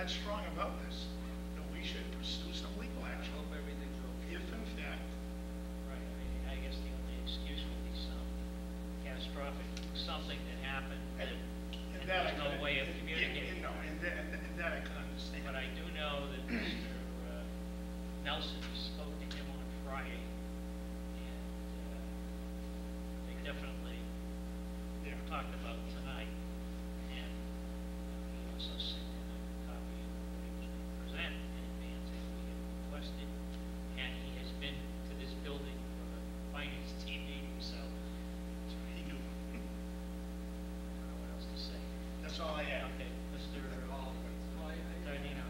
that strong about this, that we should pursue some legal I action. hope everything's okay. If in fact, Right, I mean, I guess the only excuse would be some catastrophic, something that happened and and that I there's no could- way of yeah, communicating. you know, and that I can understand. But I do know that Mr. Nelson spoke to him on Friday, and they definitely Yeah. talked about tonight, and he also sent in a copy of what he was going to present in advance as we had requested, and he has been to this building for the finance team meeting, so He knew. I don't know what else to say. That's all I have. Okay, Mr. Tardino.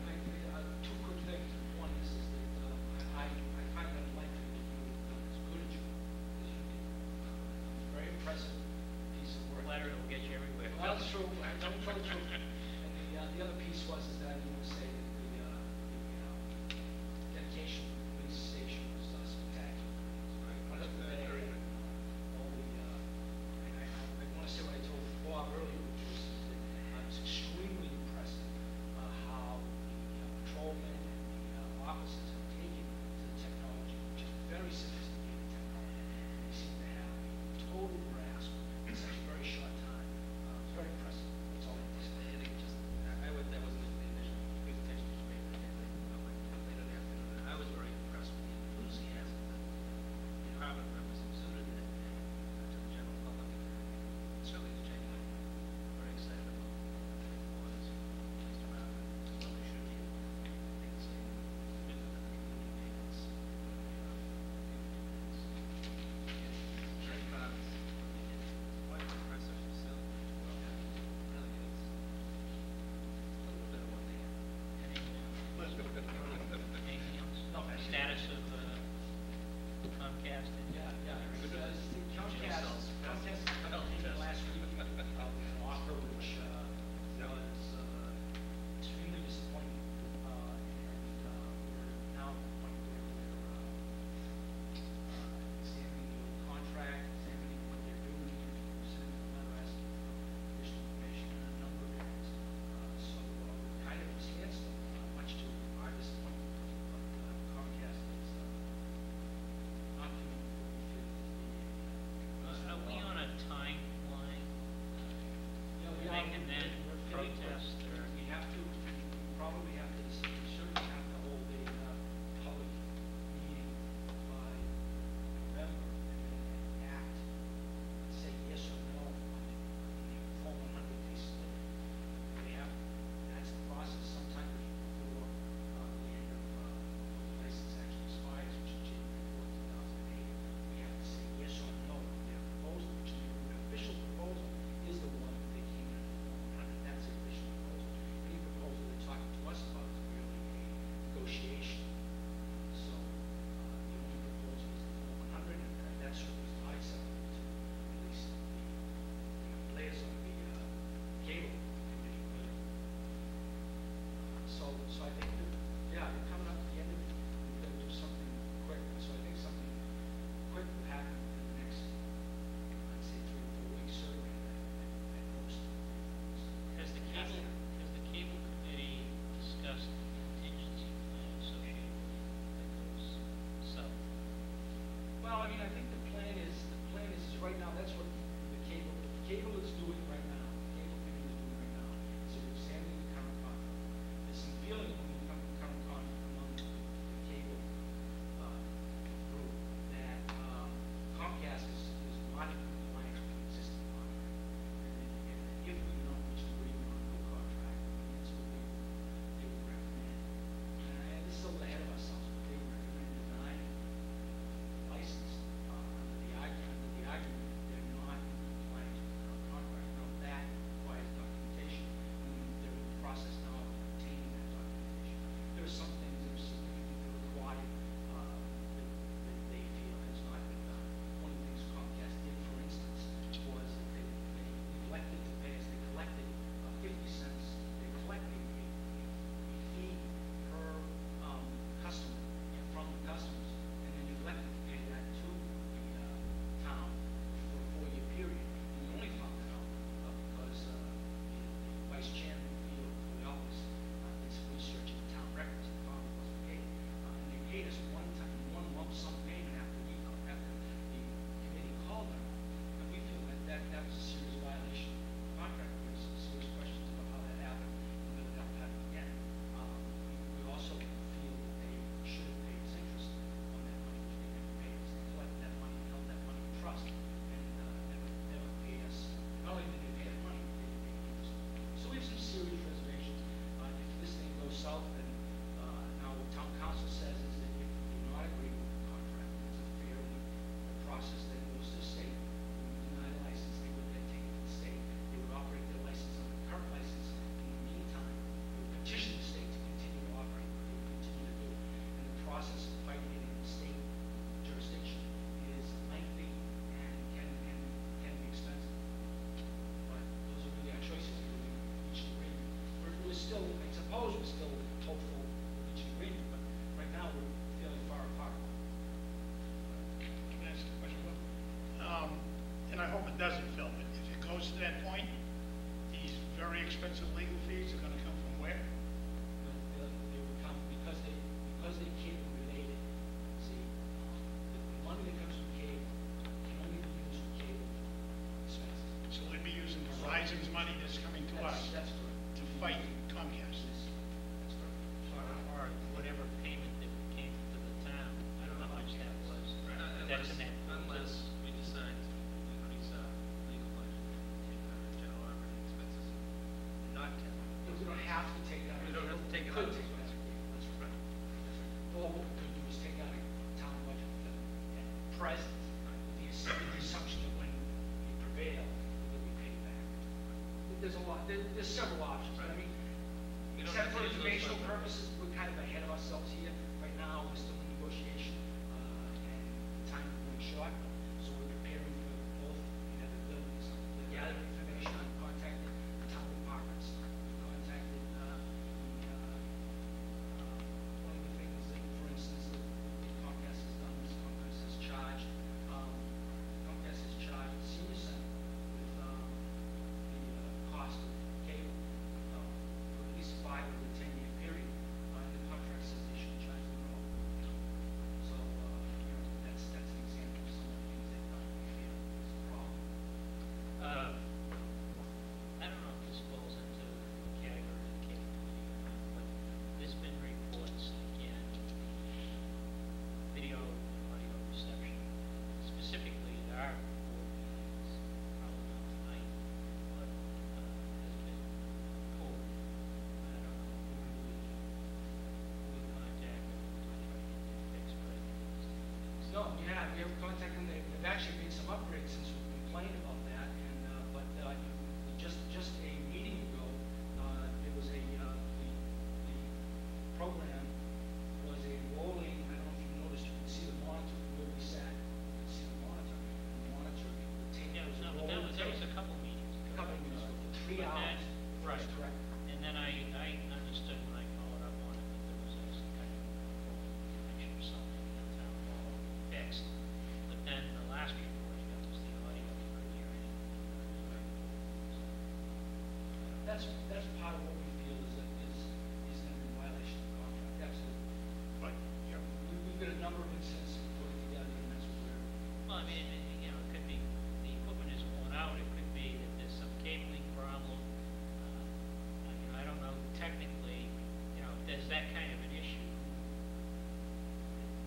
Two quick things. One is that I find that likely that you have done as good a job as you did. Very impressive piece of work. Letter will get you everywhere. Well, that's true. I don't tell the truth. And the other piece was is that I want to say that the dedication of the police station was spectacular. Wonderful day. All the and I want to say what I told Bob earlier, which was that I was extremely impressed how the patrolmen and the officers have taken to the technology, which is very sophisticated technology. They seem to have a total grasp in such a very short time. It's very impressive. That's all I have to say. I think just, that wasn't the initial presentation you made, but later in the afternoon. I was very impressed with the enthusiasm that the department members exuded and to the general public. Certainly is genuine. Very excited about what is police department. It's what they should be. I think it's a good for the community maintenance. Very proud. Quite impressive yourself. Well, really is. A little bit of what they have. Anything else? No. Status of Comcast and Yeah. Good. The Comcast came last week with an offer which was extremely disappointing. And we're now at the point where we're examining the contract, examining what they're doing, sending a letter asking for additional information on a number of areas. So we're kind of standstill, much to our disappointment. But Comcast is not doing what we feel to be. Are we on a timeline? Yeah, we They are. can then We're protest or? We have to, we probably have to, we certainly have to hold a public meeting by November and then act, say yes or no on the full 100 pieces. We have, that's the process sometime before the end of the license actually expires, which is January 4th, 2008. We have to say yes or no on their proposal, which the official proposal is the one that they came in at 100. That's the official proposal. Any proposal they're talking to us about is really a negotiation. So the only proposal is the 100, and that certainly is not acceptable to at least the players on the cable committee. So I think that, yeah, we're coming up to the end of it. We've got to do something quick. So I think something quick will happen in the next, I'd say 3 or 4 weeks, certainly at most. Has the cable committee discussed the contingency plan associated with that goes south? Well, I mean, I think the plan is right now, that's what the cable is doing right now. The cable committee is doing right now. So we're examining the current contract. There's some feeling when we come to the current contract among the cable group that Comcast is not in compliance with the existing contract. And if we don't reach an agreement on a new contract, that's what they would recommend. And this is a little ahead of ourselves, but they would recommend denying license under the argument that they're not in compliance with the current contract. Now, that requires documentation, and they're in the process now of obtaining that documentation. There are some things that are significantly required that they feel has not been done. One of the things Comcast did, for instance, was that they neglected to pay us. They collected 50 cents. They collected a fee per customer from the customers, and they neglected to pay that to the town for a 4-year period. And we only found that out because the vice chairman, Field, still hopeful of reaching agreement, but right now we're fairly far apart. Can I ask a question? And I hope it doesn't, Phil, but if it goes to that point, these very expensive legal fees are gonna come from where? They would come, because they cable related, see, the money that comes from cable can only be used for cable expenses. So we'd be using Verizon's money that's coming to us That's correct. to fight Comcast. That's correct. Or whatever payment that came to the town, I don't know how much that was. That's in that. Unless we decide to increase our legal budget, take our general operating expenses, and not tell. But we don't have to take that. We don't have to take it Could out. take that. That's right. Or what we could do is take out a town budget at present, with the assumption that when we prevail, we'll be paid back. There's a lot, there's several options, but I mean, We don't except have for to use those informational funds. purposes, we're kind of ahead of ourselves here. Right now, we're still in negotiation, and the time is running short, so we're preparing for both inevitabilities. To gather information, I've contacted the town departments, we've contacted, one of the things that, for instance, that Comcast has done is Comcast has charged the senior center with, the cost of cable, for at least 5 or 10-year period. The contract says they shouldn't charge them at all. So, that's an example of some of the things they've done, we feel is a problem. I don't know if this falls into the category of capability or not, but there's been reports again, video and audio reception, specifically at our board meetings, probably not tonight, but has been poor. I don't know who we contact or who we try to get fixed, but I think it's things. No, we have contacted them, they've actually made some upgrades since we complained about that, and, but, just a meeting ago, there was the program was a rolling, I don't know if you noticed, you could see the monitor from where we sat, you could see the monitor, and the monitor, the tape Yeah, was a no, but rolling that was tape. a couple meetings ago. Couple meetings ago, for 3 But that- hours. Right. That's correct. And then I understood when I followed up on it that there was some kind of connection or something in the town hall fixed. But then the last report I got was the audio for hearing. That's part of what we feel is in violation of the contract, absolutely. But, yeah, We've got a number of incidents that we're putting together, and that's what we're. Well, I mean, it could be the equipment is worn out, it could be that there's some cabling problem. I don't know technically, if there's that kind of an issue.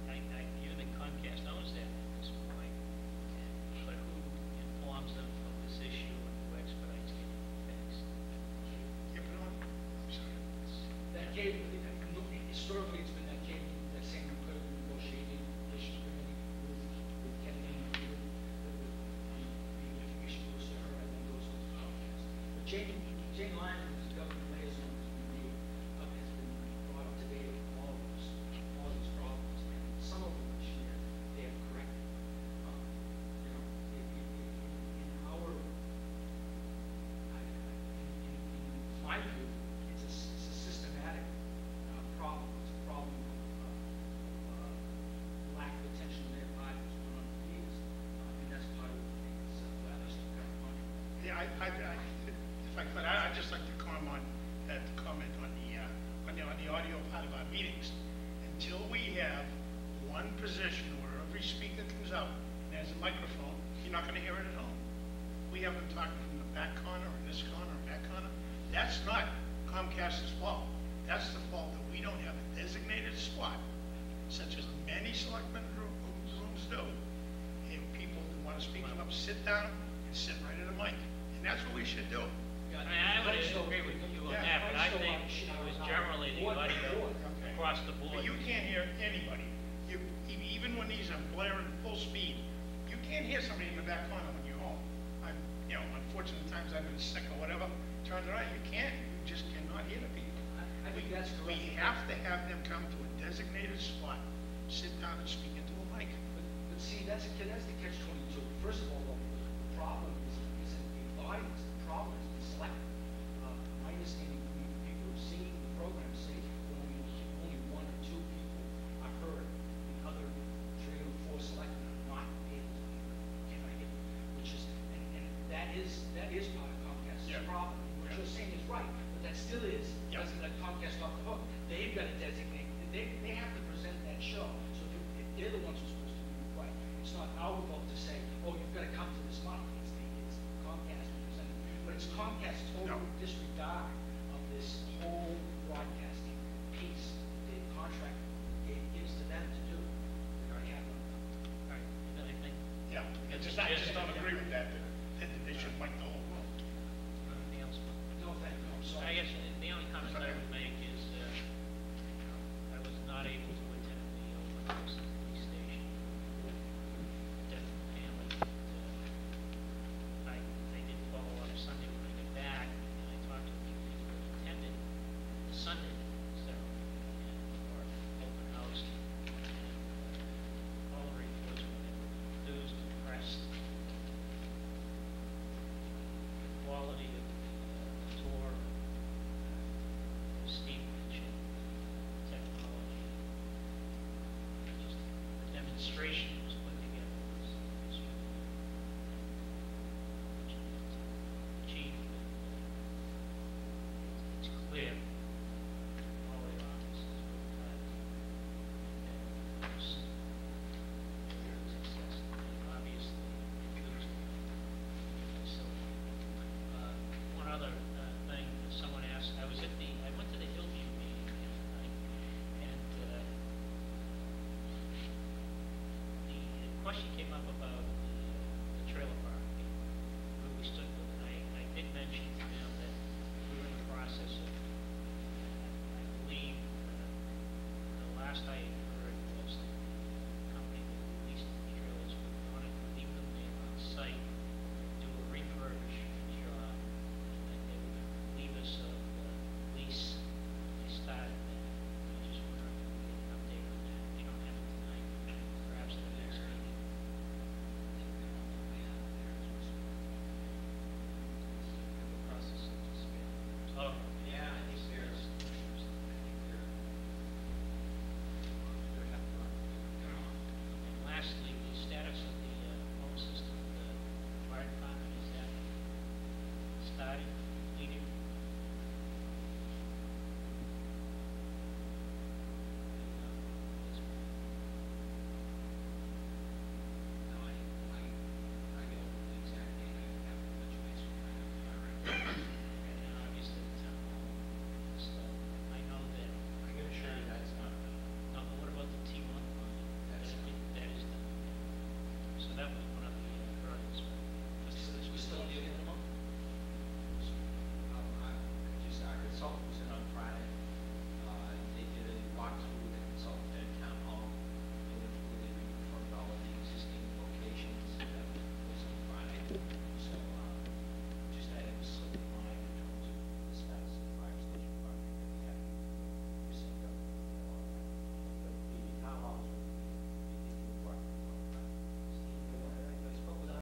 I view that Comcast knows that at this point, but who informs them of this issue and who expedites getting it fixed? yeah, but I'm sorry. That cable, historically, it's been that cable, that same incredible negotiating relations with Kennedy, the information goes to her and then goes to Comcast. But Jane Lyman, who's the government liaison, has been brought up to date with all these problems, and some of them this year, they have corrected. In my view, it's a systematic problem. It's a problem of lack of attention to their part that's going on for years. And that's part of what makes violation of the current contract. Yeah, if I could, I'd just like to comment on the audio part of our meetings. Until we have one position where every speaker comes out and has a microphone, you're not gonna hear it at home. We have them talking from the back corner, or this corner, or back corner. That's not Comcast's fault. That's the fault that we don't have a designated spot, such as many selectmen rooms do. And people who wanna speak come up, sit down, and sit right in the mic. And that's what we should do. I would agree with you on that, but I think it was generally the audio across the board. But you can't hear anybody. Even when these are blaring full speed, you can't hear somebody in the back corner when you're home. Unfortunately, times I've been sick or whatever, turns around, you just cannot hear the people. I think that's correct. We have to have them come to a designated spot, sit down and speak into a mic. But see, that's the catch-22. First of all, the problem isn't the audience, the problem is the selectmen. My understanding from people who've seen the program say is part of Comcast's Yeah. problem. What Yeah. you're saying is right, but that still Yeah. doesn't let Comcast off the hook. They've got to designate, they have to present that show, so if they're the ones who are supposed to do it right. It's not our vote to say, oh, you've got to come to this month, it's Comcast presenting. But it's Comcast's total No. disregard of this whole broadcasting piece, the contract it gives to them to do. They already have one. All right, anything, Yeah, I just don't agree with that, that they should mic the whole room. anything else? No, thank you, I'm sorry. I guess the only comment I would make is, I was not able to